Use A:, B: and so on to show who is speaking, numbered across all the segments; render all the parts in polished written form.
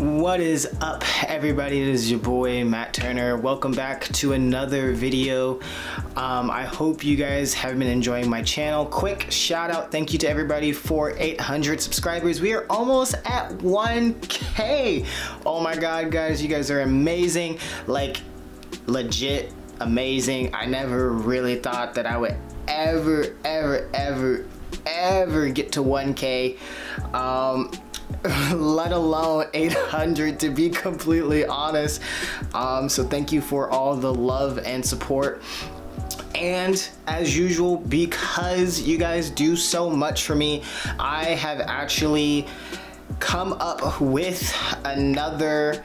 A: What is up, everybody? It is your boy Matt Turner. Welcome back to another video. I hope you guys have been enjoying my channel. Quick shout out, thank you to everybody for 800 subscribers. We are almost at 1K. Oh my god, guys, you guys are amazing. Like, legit amazing. I never really thought that I would ever get to 1K. Let alone 800, to be completely honest. So thank you for all the love and support. And as usual, because you guys do so much for me, I have actually come up with another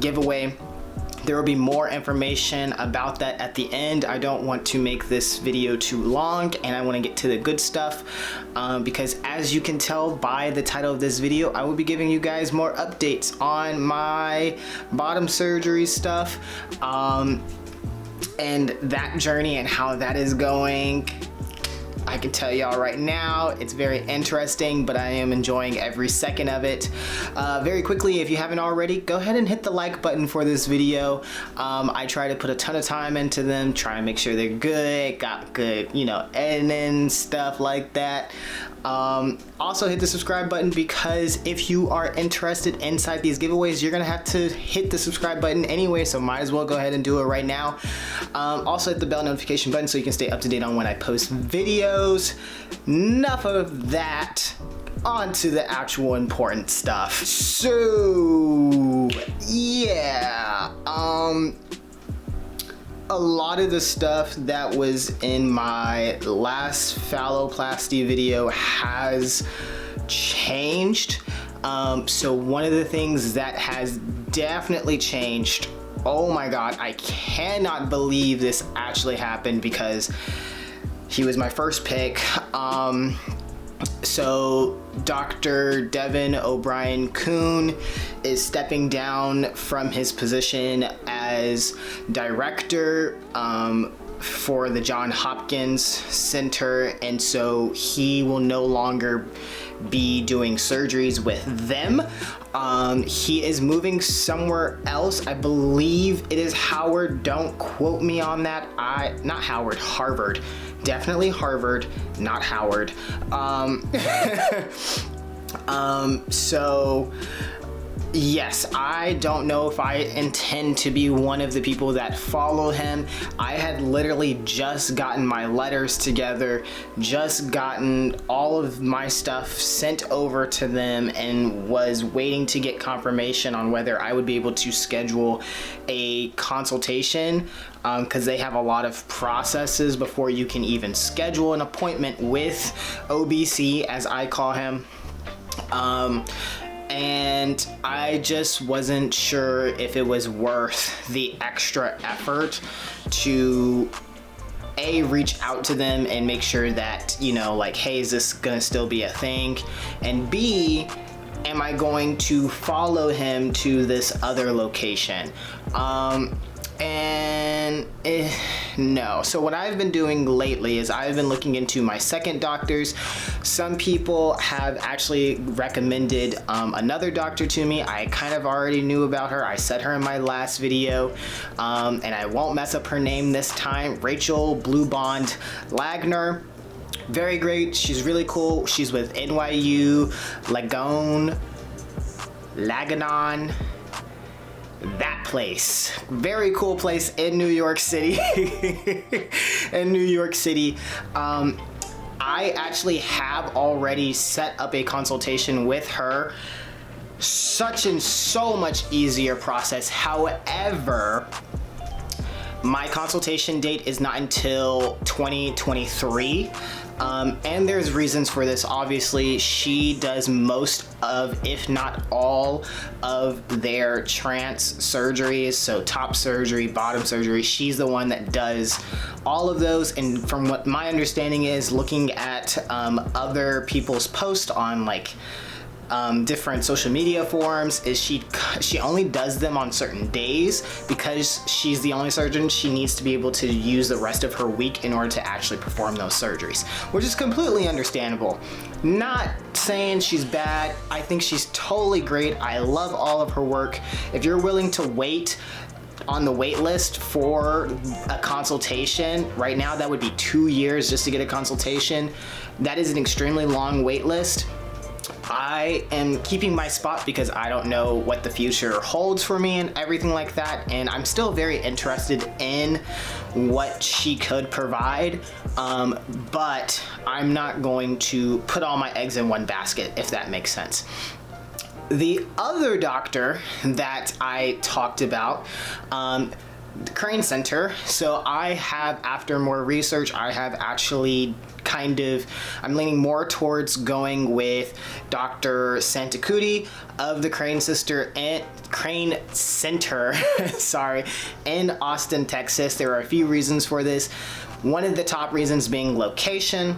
A: giveaway. There will be more information about that at the end. I don't want to make this video too long, and I want to get to the good stuff because as you can tell by the title of this video, I will be giving you guys more updates on my bottom surgery stuff and that journey and how that is going. I can tell y'all right now, it's very interesting, but I am enjoying every second of it. Very quickly, if you haven't already, go ahead and hit the like button for this video. I try to put a ton of time into them, try and make sure they're good, got good, you know, editing, stuff like that. Also hit the subscribe button, because if you are interested inside these giveaways, you're gonna have to hit the subscribe button anyway, so might as well go ahead and do it right now. Also hit the bell notification button so you can stay up to date on when I post videos. Enough of that, on to the actual important stuff. So yeah, a lot of the stuff that was in my last phalloplasty video has changed. So one of the things that has definitely changed, oh my god, I cannot believe this actually happened, because he was my first pick. So Dr. Devin O'Brien Kuhn is stepping down from his position as director for the Johns Hopkins Center, and so he will no longer be doing surgeries with them. He is moving somewhere else. I believe it is Howard. Don't quote me on that. Not Howard, Harvard. Definitely Harvard, not Howard. So yes, I don't know if I intend to be one of the people that follow him. I had literally just gotten my letters together, just gotten all of my stuff sent over to them, and was waiting to get confirmation on whether I would be able to schedule a consultation, because they have a lot of processes before you can even schedule an appointment with OBC, as I call him. And I just wasn't sure if it was worth the extra effort to reach out to them and make sure that, you know, like, hey, is this gonna still be a thing? And B, am I going to follow him to this other location? No. So what I've been doing lately is I've been looking into my second doctors. Some people have actually recommended another doctor to me. I kind of already knew about her. I said her in my last video, and I won't mess up her name this time. Rachel Blue Bond Lagner. Very great. She's really cool. She's with NYU Laganon. That place, very cool place in New York City. In New York City. I actually have already set up a consultation with her. So much easier process. However, my consultation date is not until 2023. And there's reasons for this. Obviously, she does most of, if not all of their trans surgeries. So top surgery, bottom surgery. She's the one that does all of those. And from what my understanding is, looking at other people's posts on like different social media forums is she only does them on certain days because she's the only surgeon. She needs to be able to use the rest of her week in order to actually perform those surgeries, which is completely understandable. Not saying she's bad. I think she's totally great. I love all of her work. If you're willing to wait on the wait list for a consultation, right now that would be 2 years just to get a consultation. That is an extremely long wait list. I am keeping my spot because I don't know what the future holds for me and everything like that, and I'm still very interested in what she could provide, but I'm not going to put all my eggs in one basket, if that makes sense. The other doctor that I talked about, the Crane Center. So I have, after more research, I have actually I'm leaning more towards going with Dr. Santacuti of the Crane Center, sorry, in Austin, Texas. There are a few reasons for this. One of the top reasons being location.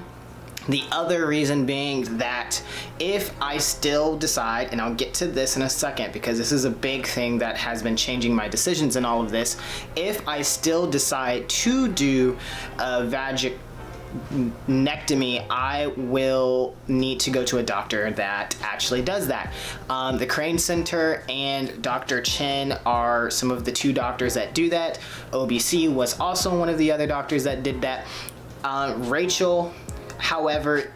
A: The other reason being that if I still decide, and I'll get to this in a second because this is a big thing that has been changing my decisions in all of this, if I still decide to do a vaginectomy, I will need to go to a doctor that actually does that. The Crane Center and Dr. Chen are some of the two doctors that do that. OBC was also one of the other doctors that did that. Rachel, however,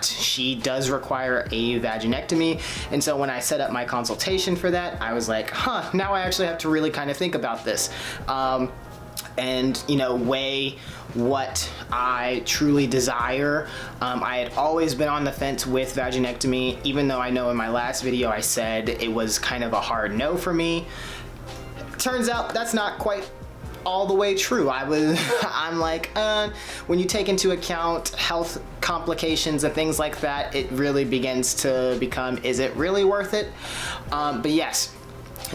A: she does require a vaginectomy, and so when I set up my consultation for that, I was like, now I actually have to really kind of think about this, and weigh what I truly desire. I had always been on the fence with vaginectomy, even though I know in my last video I said it was kind of a hard no for me. Turns out that's not quite all the way true. I'm like, when you take into account health complications and things like that, it really begins to become, is it really worth it? But yes,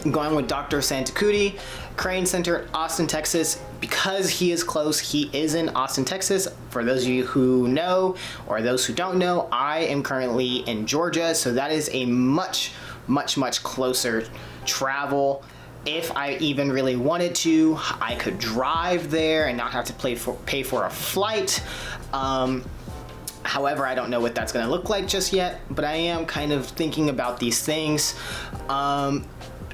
A: I'm going with Dr. Santacuti, Crane Center, Austin, Texas, because he is close. He is in Austin, Texas. For those of you who know, or those who don't know, I am currently in Georgia, so that is a much, much, much closer travel. If I even really wanted to, I could drive there and not have to pay for a flight. However, I don't know what that's going to look like just yet, but I am kind of thinking about these things.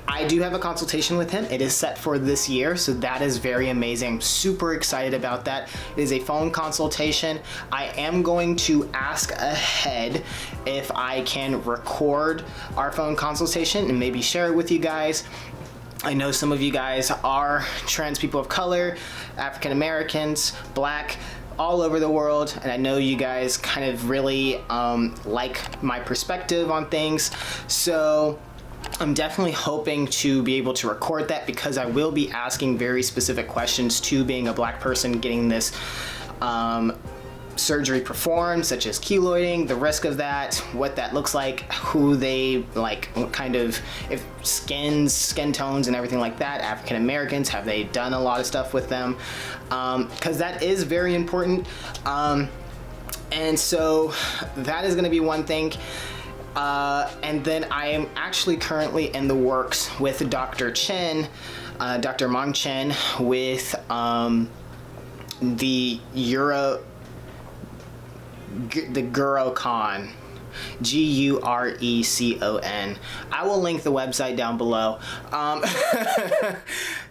A: I do have a consultation with him. It is set for this year, so that is very amazing. I'm super excited about that. It is a phone consultation. I am going to ask ahead if I can record our phone consultation and maybe share it with you guys. I know some of you guys are trans people of color, African Americans, Black, all over the world, and I know you guys kind of really like my perspective on things, so I'm definitely hoping to be able to record that because I will be asking very specific questions to being a Black person getting this surgery performed, such as keloiding, the risk of that, what that looks like, who they like, what kind of, if skin tones and everything like that, African Americans, have they done a lot of stuff with them, because that is very important, and so that is going to be one thing. And then I am actually currently in the works with Dr. Chen, Dr. Mong Chen, with the Gurecon, Gurecon. I will link the website down below.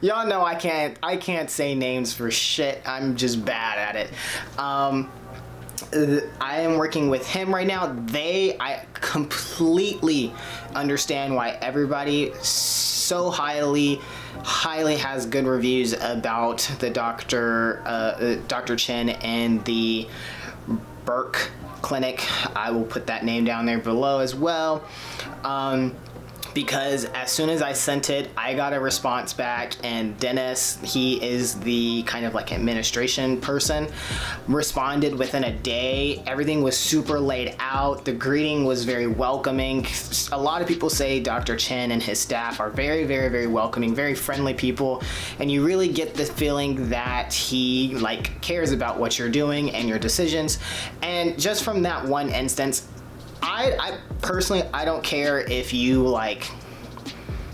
A: Y'all know I can't say names for shit. I'm just bad at it. I am working with him right now. I completely understand why everybody so highly has good reviews about the Dr. Chen and the Burke Clinic. I will put that name down there below as well. Because as soon as I sent it, I got a response back, and Dennis, he is the kind of like administration person, responded within a day. Everything was super laid out. The greeting was very welcoming. A lot of people say Dr. Chen and his staff are very, very, very welcoming, very friendly people, and you really get the feeling that he like cares about what you're doing and your decisions. And just from that one instance, I personally, I don't care if you like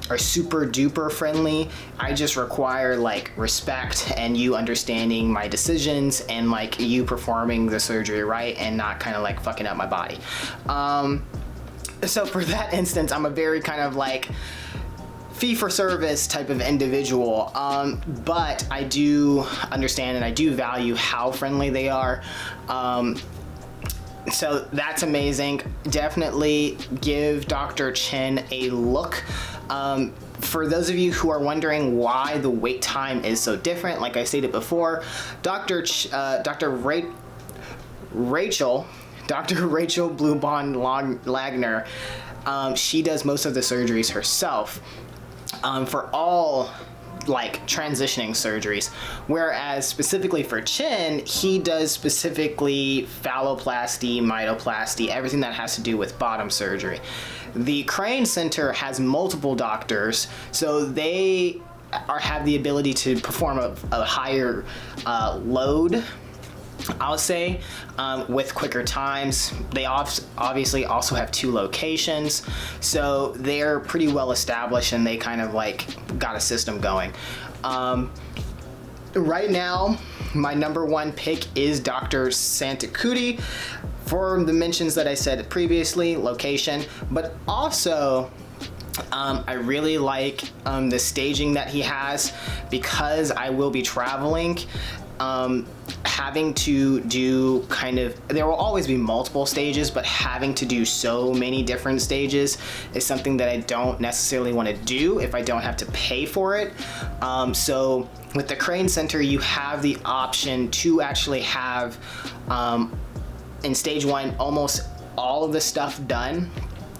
A: are super duper friendly. I just require like respect and you understanding my decisions and like you performing the surgery right and not kind of like fucking up my body. So for that instance, I'm a very kind of like fee-for-service type of individual, but I do understand and I do value how friendly they are. So that's amazing. Definitely give Dr. Chen a look. For those of you who are wondering why the wait time is so different, like I stated before, Dr. Rachel Bluebond-Lagner, she does most of the surgeries herself for all like transitioning surgeries, whereas specifically for Chin, he does specifically phalloplasty, mitoplasty, everything that has to do with bottom surgery. The Crane Center has multiple doctors, so they have the ability to perform a higher load, I'll say, with quicker times. They obviously also have 2 locations, so they're pretty well established and they kind of like got a system going. Right now, my #1 pick is Dr. Santacuti for the mentions that I said previously, location, but also I really like the staging that he has because I will be traveling. Having to do kind of, there will always be multiple stages, but having to do so many different stages is something that I don't necessarily want to do if I don't have to pay for it. So with the Crane Center, you have the option to actually have, in stage 1, almost all of the stuff done.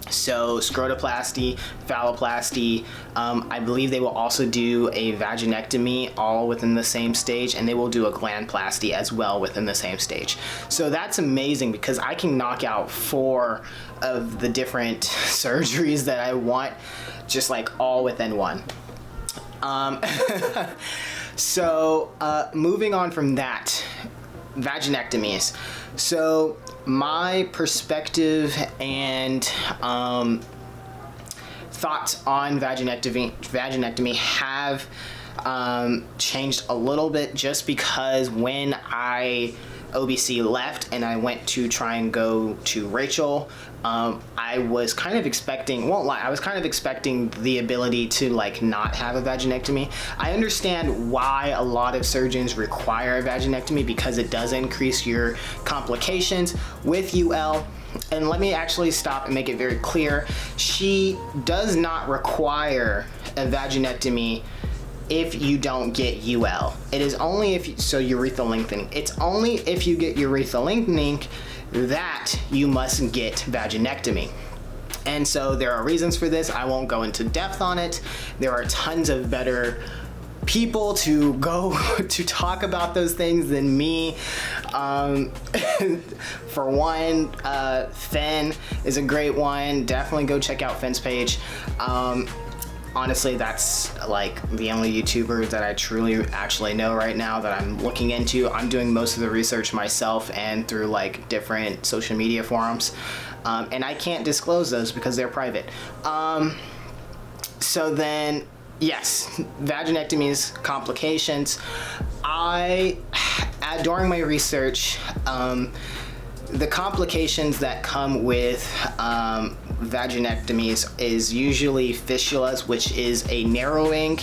A: So scrotoplasty, phalloplasty, I believe they will also do a vaginectomy all within the same stage, and they will do a glandplasty as well within the same stage. So that's amazing because I can knock out 4 of the different surgeries that I want, just like all within one. So moving on from that, vaginectomies. So my perspective and thoughts on vaginectomy have changed a little bit, just because when OBC left and I went to try and go to Rachel, I was kind of expecting, won't lie, I was kind of expecting the ability to like not have a vaginectomy. I understand why a lot of surgeons require a vaginectomy because it does increase your complications with UL. And let me actually stop and make it very clear. She does not require a vaginectomy if you don't get UL. It is only if so urethral lengthening. It's only if you get urethral lengthening that you must get vaginectomy. And so there are reasons for this. I won't go into depth on it. There are tons of better people to go to talk about those things than me. For one, Finn is a great one. Definitely go check out Finn's page. Honestly, that's like the only YouTuber that I truly actually know right now that I'm looking into. I'm doing most of the research myself and through like different social media forums. And I can't disclose those because they're private. So then, yes, vaginectomies, complications. During my research, the complications that come with vaginectomies is usually fistulas, which is a narrowing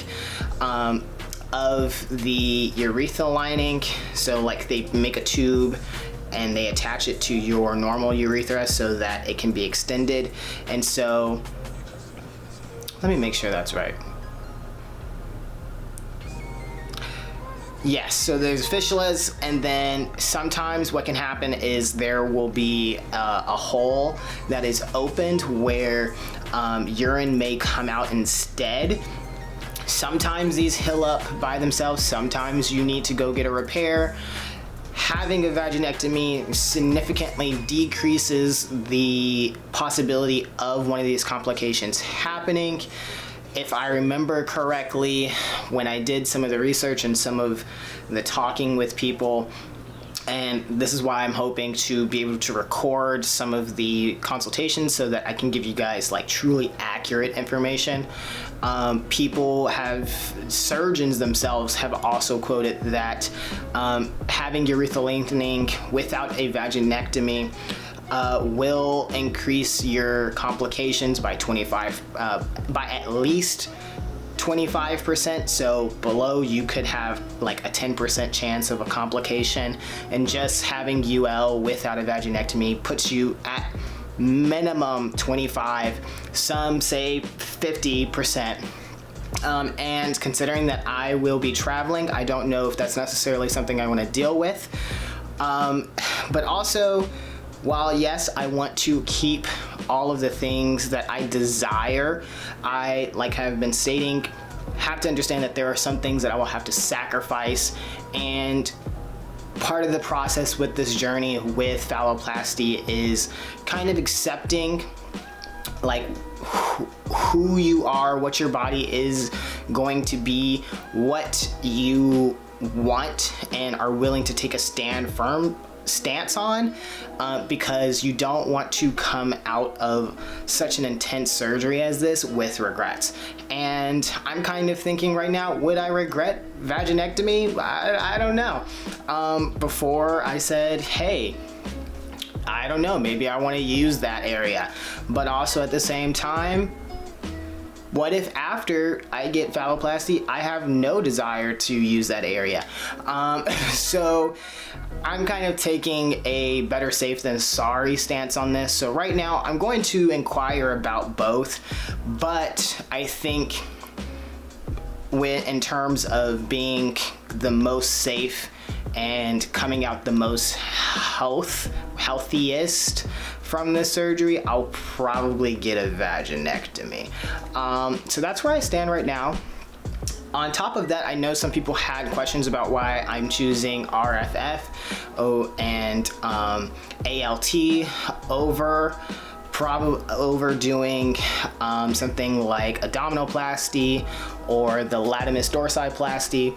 A: of the urethral lining. So like they make a tube and they attach it to your normal urethra so that it can be extended. And so, let me make sure that's right. Yes, so there's fistulas, and then sometimes what can happen is there will be a hole that is opened where urine may come out instead. Sometimes these heal up by themselves, sometimes you need to go get a repair. Having a vaginectomy significantly decreases the possibility of one of these complications happening. If I remember correctly, when I did some of the research and some of the talking with people, And this is why I'm hoping to be able to record some of the consultations so that I can give you guys like truly accurate information. Surgeons themselves have also quoted that having urethral lengthening without a vaginectomy will increase your complications by at least 25%. So below, you could have like a 10% chance of a complication, and just having UL without a vaginectomy puts you at minimum 25, some say 50%. And considering that I will be traveling, I don't know if that's necessarily something I want to deal with. But also, while yes, I want to keep all of the things that I desire, I, like I've been stating, have to understand that there are some things that I will have to sacrifice. And part of the process with this journey with phalloplasty is kind of accepting like who you are, what your body is going to be, what you want and are willing to take a firm stance on, because you don't want to come out of such an intense surgery as this with regrets. And I'm kind of thinking right now, would I regret vaginectomy? I don't know. Before I said, hey, I don't know, maybe I want to use that area. But also at the same time, what if after I get phalloplasty, I have no desire to use that area? So I'm kind of taking a better safe than sorry stance on this. So right now I'm going to inquire about both, but I think in terms of being the most safe and coming out the most healthiest from this surgery, I'll probably get a vaginectomy. So that's where I stand right now. On top of that, I know some people had questions about why I'm choosing RFF and ALT over doing something like abdominoplasty or the latimus dorsiplasty.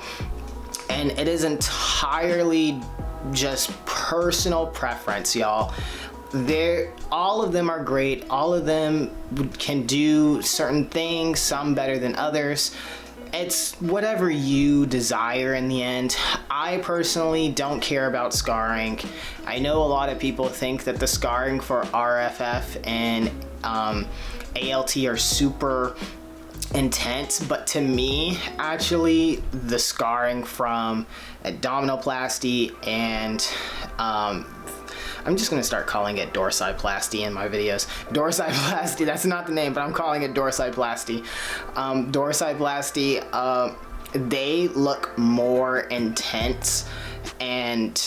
A: And it is entirely just personal preference, y'all. All of them are great. All of them can do certain things, some better than others. It's whatever you desire in the end. I personally don't care about scarring. I know a lot of people think that the scarring for RFF and ALT are super intense, but to me, actually, the scarring from abdominoplasty and I'm just gonna start calling it dorsiplasty in my videos. Dorsiplasty, that's not the name, but I'm calling it dorsiplasty. Dorsiplasty, they look more intense, and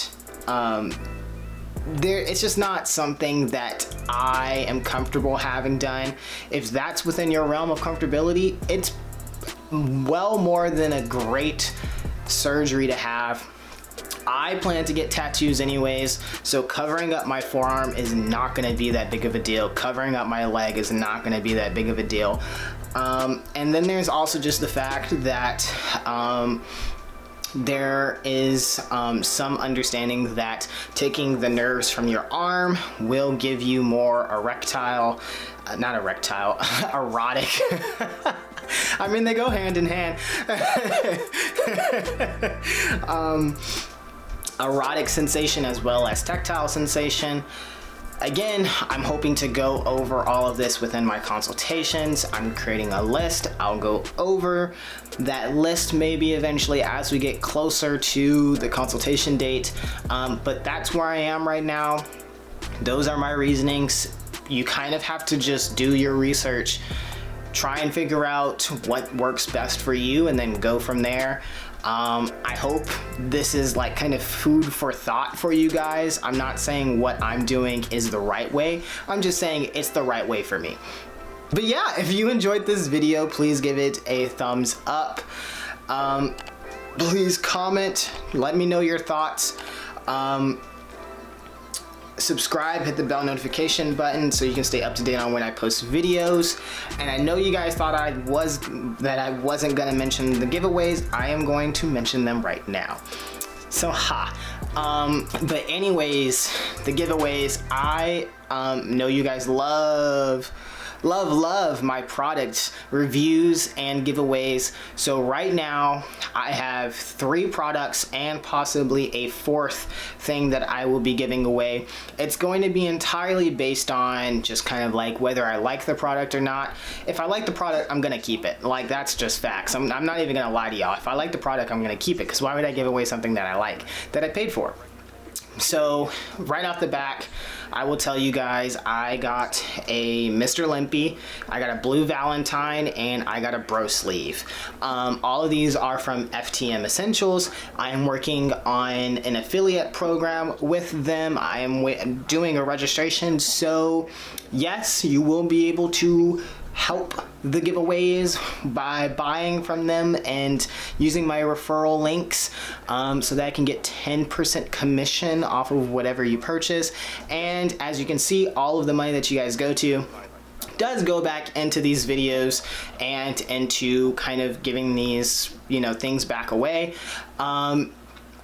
A: it's just not something that I am comfortable having done. If that's within your realm of comfortability, it's well more than a great surgery to have. I plan to get tattoos anyways, so covering up my forearm is not gonna be that big of a deal. Covering up my leg is not gonna be that big of a deal. And then there's also just the fact that there is some understanding that taking the nerves from your arm will give you more erotic. I mean, they go hand in hand. Erotic sensation as well as tactile sensation. Again, I'm hoping to go over all of this within my consultations. I'm creating a list. I'll go over that list maybe eventually as we get closer to the consultation date. But that's where I am right now. Those are my reasonings. You kind of have to just do your research, try and figure out what works best for you, and then go from there. I hope this is like kind of food for thought for you guys. I'm not saying what I'm doing is the right way. I'm just saying it's the right way for me. But yeah, if you enjoyed this video, please give it a thumbs up. Please comment, let me know your thoughts. Subscribe, hit the bell notification button so you can stay up to date on when I post videos. And I know you guys thought I wasn't gonna mention the giveaways. I am going to mention them right now. So But anyways, the giveaways, I know you guys love my product reviews and giveaways. So right now I have 3 products and possibly a 4th thing that I will be giving away. It's going to be entirely based on just kind of like whether I like the product or not. If I like the product, I'm gonna keep it. Like, that's just facts. I'm not even gonna lie to y'all. If I like the product, I'm gonna keep it, because why would I give away something that I like, that I paid for? So right off the bat, I will tell you guys, I got a Mr. Limpy, I got a Blue Valentine, and I got a bro sleeve. All of these are from FTM Essentials. I am working on an affiliate program with them. I am doing a registration, so yes, you will be able to help the giveaways by buying from them and using my referral links, so that I can get 10% commission off of whatever you purchase. And as you can see, all of the money that you guys go to does go back into these videos and into kind of giving these, you know, things back away.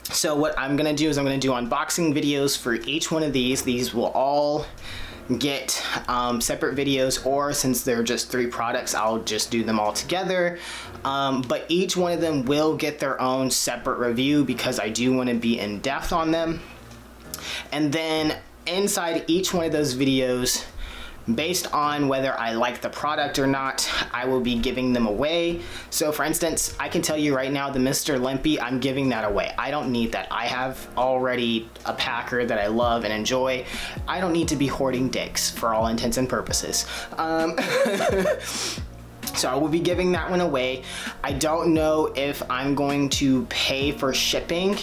A: So what I'm gonna do is I'm gonna do unboxing videos for each one of these. These will all get separate videos, or since they're just 3 products, I'll just do them all together. But each one of them will get their own separate review, because I do want to be in depth on them. And then inside each one of those videos, based on whether I like the product or not, I will be giving them away. So for instance, I can tell you right now, the Mr. Limpy, I'm giving that away. I don't need that. I have already a packer that I love and enjoy. I don't need to be hoarding dicks for all intents and purposes. So I will be giving that one away. I don't know if I'm going to pay for shipping.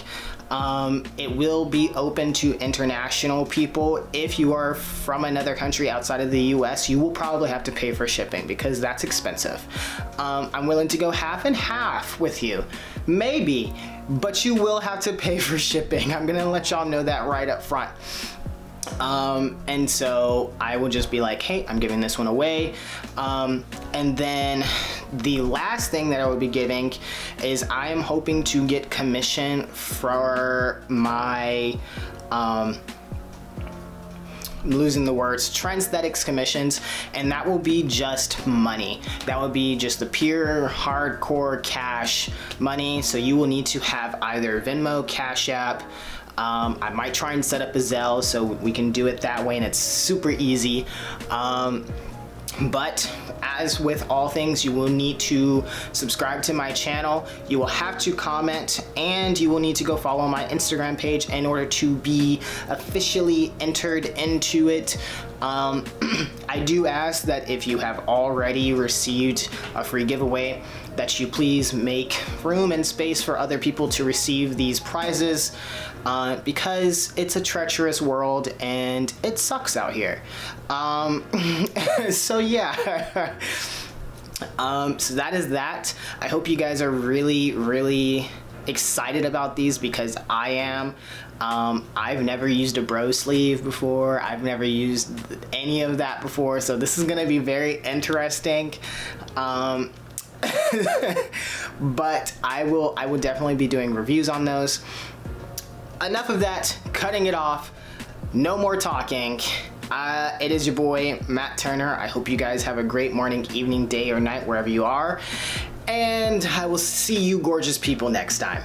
A: It will be open to international people. If you are from another country outside of the US, you will probably have to pay for shipping, because that's expensive. I'm willing to go half and half with you, maybe, but you will have to pay for shipping. I'm gonna let y'all know that right up front. And so I will just be like, hey, I'm giving this one away. And then the last thing that I would be giving is I am hoping to get commission for my, I'm losing the words, Trendsthetics commissions, and that will be just money. That will be just the pure hardcore cash money. So you will need to have either Venmo, Cash App, I might try and set up a Zelle so we can do it that way, and it's super easy. But as with all things, you will need to subscribe to my channel, you will have to comment, and you will need to go follow my Instagram page in order to be officially entered into it. I do ask that if you have already received a free giveaway, that you please make room and space for other people to receive these prizes, because it's a treacherous world and it sucks out here. So yeah. So that is that. I hope you guys are really excited about these, because I am. I've never used a bro sleeve before. I've never used any of that before, so this is gonna be very interesting. But I will definitely be doing reviews on those. Enough of that, cutting it off. No more talking. It is your boy, Matt Turner. I hope you guys have a great morning, evening, day, or night, wherever you are. And I will see you gorgeous people next time.